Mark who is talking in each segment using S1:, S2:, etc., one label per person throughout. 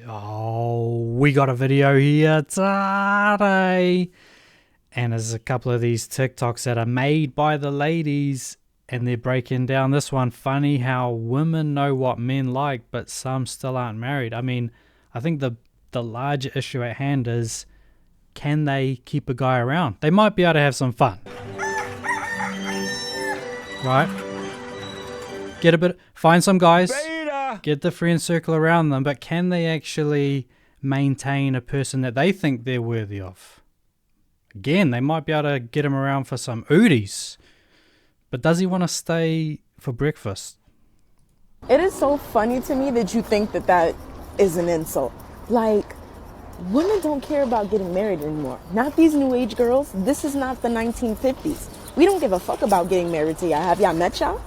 S1: Oh, we got a video here today. And there's a couple of these TikToks that are made by the ladies, and they're breaking down this one. Funny how women know what men like, but some still aren't married. I mean, I think the larger issue at hand is, can they keep a guy around? They might be able to have some fun. Right? Find some guys, get the friend circle around them, but can they actually maintain a person that they think they're worthy of? Again, they might be able to get him around for some Udis, but does he want to stay for breakfast?
S2: It is so funny to me that you think that that is an insult. Like, women don't care about getting married anymore. Not these new age girls. This is not the 1950s. We don't give a fuck about getting married to y'all. Have y'all met y'all?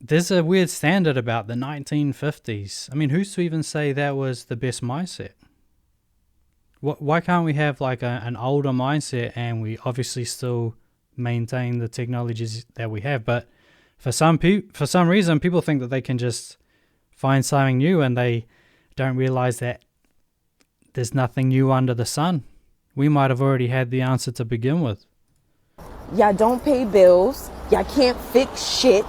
S1: There's a weird standard about the 1950s. I mean, who's to even say that was the best mindset? Why can't we have like an older mindset and we obviously still maintain the technologies that we have? But for some reason, people think that they can just find something new, and they don't realize that there's nothing new under the sun. We might have already had the answer to begin with.
S2: Y'all don't pay bills. Y'all can't fix shit.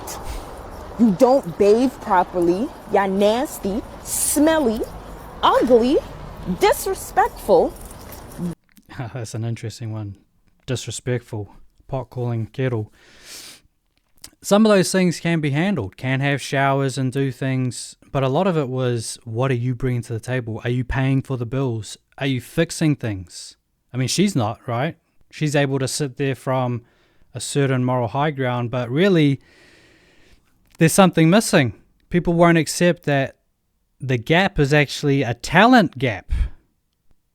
S2: You don't bathe properly. Y'all nasty, smelly, ugly, disrespectful.
S1: That's an interesting one. Disrespectful, pot calling kettle. Some of those things can be handled, can have showers and do things, but a lot of it was, what are you bringing to the table? Are you paying for the bills? Are you fixing things? I mean, she's not, right? She's able to sit there from a certain moral high ground, but really there's something missing. People won't accept that the gap is actually a talent gap.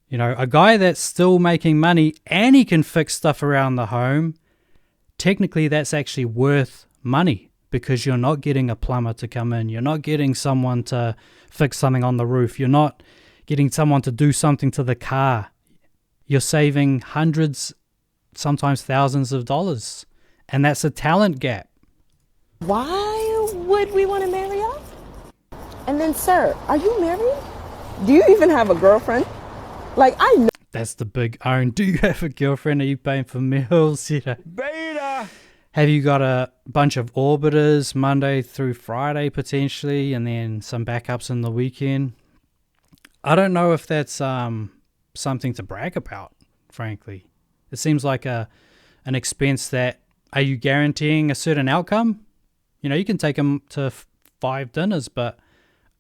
S1: You know, a guy that's still making money and he can fix stuff around the home, technically that's actually worth money, because you're not getting a plumber to come in. You're not getting someone to fix something on the roof. You're not getting someone to do something to the car. You're saving hundreds, sometimes thousands of dollars. And that's a talent gap.
S2: Why would we want to marry y'all? And then, sir, are you married? Do you even have a girlfriend? Like, I know.
S1: That's the big own. Do you have a girlfriend? Are you paying for meals? Yeah.
S3: Beta!
S1: Have you got a bunch of orbiters Monday through Friday potentially, and then some backups in the weekend? I don't know if that's something to brag about, frankly. It seems like an expense that, are you guaranteeing a certain outcome? You know, you can take them to 5 dinners, but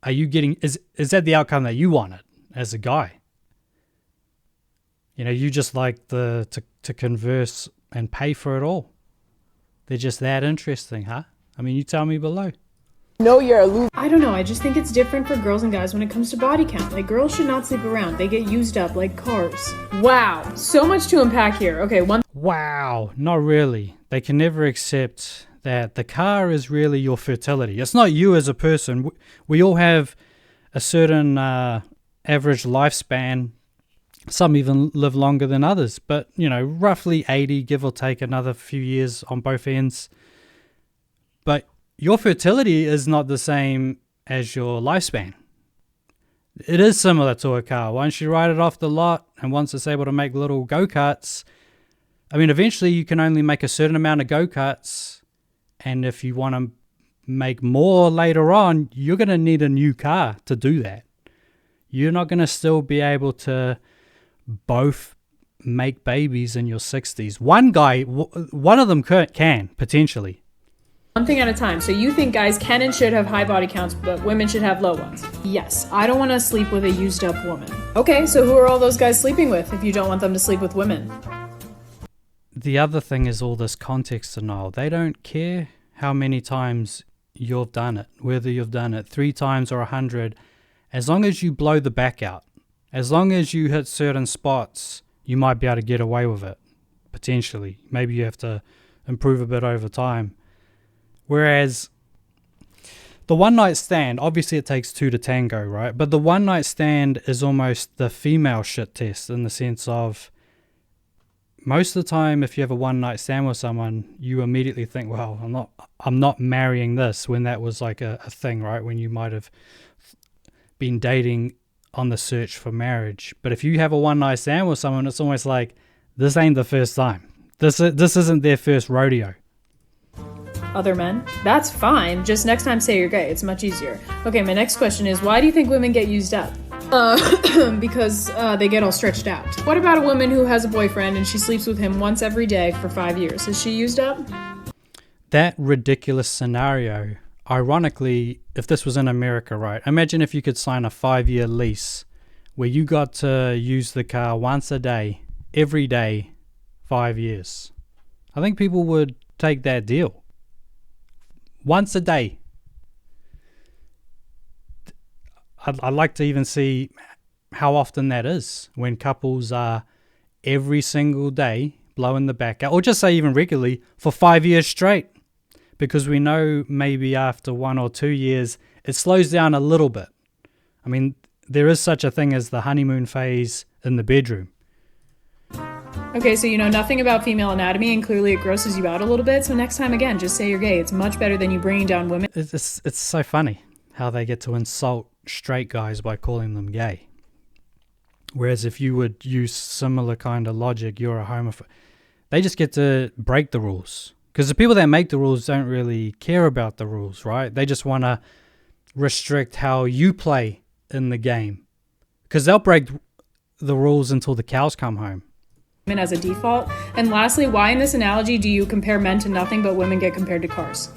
S1: are you getting, is that the outcome that you wanted as a guy? You know, you just like to converse and pay for it all. They're just that interesting, huh? I mean, you tell me below.
S2: No, you're a loser.
S4: I don't know, I just think it's different for girls and guys when it comes to body count. Like, girls should not sleep around. They get used up like cars. Wow, so much to unpack here. Okay,
S1: Wow, not really. They can never accept that the car is really your fertility. It's not you as a person. We all have a certain average lifespan. Some even live longer than others, but, you know, roughly 80, give or take another few years on both ends. But your fertility is not the same as your lifespan. It is similar to a car. Once you ride it off the lot and once it's able to make little go-karts, I mean, eventually you can only make a certain amount of go-karts, and if you want to make more later on, you're going to need a new car to do that. You're not going to still be able to both make babies in your 60s. One of them can potentially.
S4: one thing at a time. So you think guys can and should have high body counts, but women should have low ones? Yes, I don't want to sleep with a used up woman. Okay, so who are all those guys sleeping with if you don't want them to sleep with women?
S1: The other thing is all this context denial. They don't care how many times you've done it, whether you've done it 3 times or 100, as long as you blow the back out. As long as you hit certain spots, you might be able to get away with it, potentially. Maybe you have to improve a bit over time. Whereas the one night stand, obviously it takes 2 to tango, right? But the one night stand is almost the female shit test, in the sense of, most of the time if you have a one night stand with someone, you immediately think, well, I'm not marrying this, when that was like a thing, right? When you might have been dating on the search for marriage. But if you have a one night stand with someone, it's almost like this ain't the first time. This isn't their first rodeo.
S4: Other men? That's fine. Just next time say you're gay. It's much easier. Okay, my next question is, why do you think women get used up? Because they get all stretched out. What about a woman who has a boyfriend and she sleeps with him once every day for 5 years? Is she used up?
S1: That ridiculous scenario, ironically, if this was in America, right? Imagine if you could sign a 5-year lease where you got to use the car once a day, every day, 5 years. I think people would take that deal. Once a day. I'd like to even see how often that is when couples are every single day blowing the back out, or just say even regularly for 5 years straight, because we know maybe after 1 or 2 years it slows down a little bit. I mean, there is such a thing as the honeymoon phase in the bedroom.
S4: Okay, so you know nothing about female anatomy, and clearly it grosses you out a little bit, so next time, again, just say you're gay. It's much better than you bringing down women.
S1: It's so funny how they get to insult straight guys by calling them gay. Whereas if you would use similar kind of logic, you're a homophobe. They just get to break the rules. Because the people that make the rules don't really care about the rules, right? They just want to restrict how you play in the game. Because they'll break the rules until the cows come home.
S4: As a default. And lastly, why in this analogy do you compare men to nothing but women get compared to cars?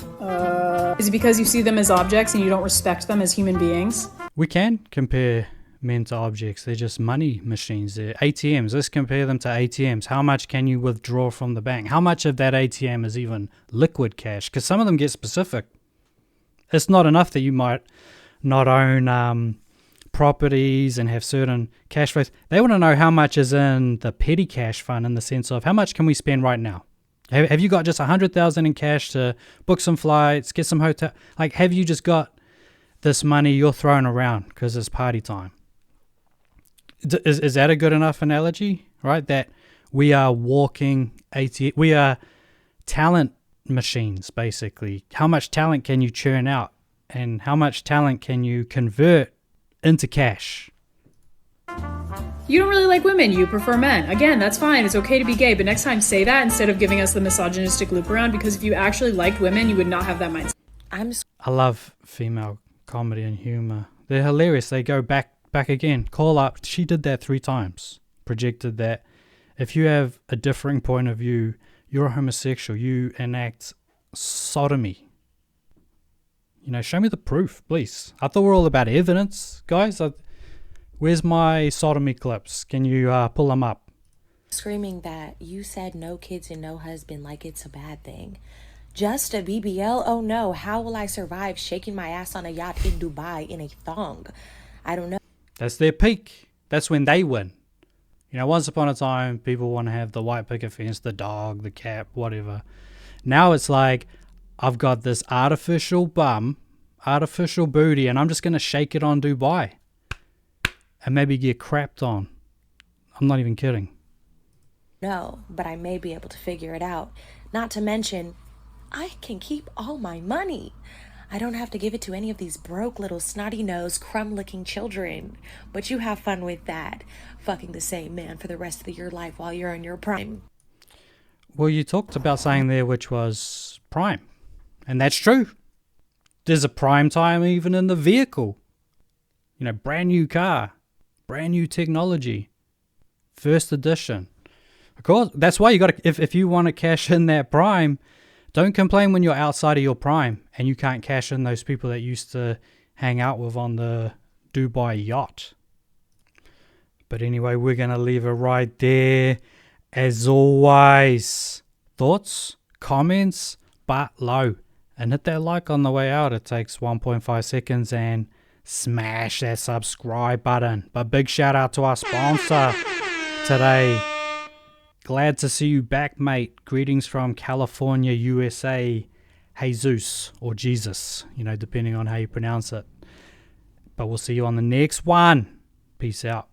S4: Is it because you see them as objects and you don't respect them as human beings?
S1: We can compare men to objects. They're just money machines. They're ATMs. Let's compare them to ATMs. How much can you withdraw from the bank? How much of that ATM is even liquid cash? Because some of them get specific. It's not enough that you might not own properties and have certain cash flows. They want to know how much is in the petty cash fund, in the sense of how much can we spend right now? Have you got just 100,000 in cash to book some flights, get some hotel? Like, have you just got this money you're throwing around because it's party time? Is that a good enough analogy, right? That we are walking ATM, we are talent machines, basically. How much talent can you churn out, and how much talent can you convert into cash?
S4: You don't really like women, you prefer men. Again, that's fine, it's okay to be gay, but next time say that instead of giving us the misogynistic loop around, because if you actually liked women, you would not have that mindset.
S1: I love female comedy and humor. They're hilarious. They go back again. Call up. She did that 3 times. Projected that. If you have a differing point of view, you're a homosexual. You enact sodomy. You know, show me the proof, please. I thought we're all about evidence, guys. Where's my sodomy clips? Can you pull them up?
S3: Screaming that you said no kids and no husband like it's a bad thing. Just a BBL? Oh no, how will I survive shaking my ass on a yacht in Dubai in a thong? I don't know.
S1: That's their peak. That's when they win. You know, once upon a time, people want to have the white picket fence, the dog, the cat, whatever. Now it's like, I've got this artificial bum, artificial booty, and I'm just going to shake it on Dubai and maybe get crapped on. I'm not even kidding.
S3: No, but I may be able to figure it out. Not to mention, I can keep all my money. I don't have to give it to any of these broke little snotty-nosed, crumb-licking children. But you have fun with that, fucking the same man for the rest of your life while you're in your prime.
S1: Well, you talked about something there which was prime. And that's true. There's a prime time even in the vehicle. You know, brand new car, brand new technology, first edition. Of course, that's why you got to, if you want to cash in that prime, don't complain when you're outside of your prime and you can't cash in those people that used to hang out with on the Dubai yacht. But anyway, we're going to leave it right there. As always, thoughts, comments, but low. And hit that like on the way out. It takes 1.5 seconds, and smash that subscribe button. But big shout out to our sponsor today. Glad to see you back, mate. Greetings from California, USA. Jesus, or Jesus, you know, depending on how you pronounce it. But we'll see you on the next one. Peace out.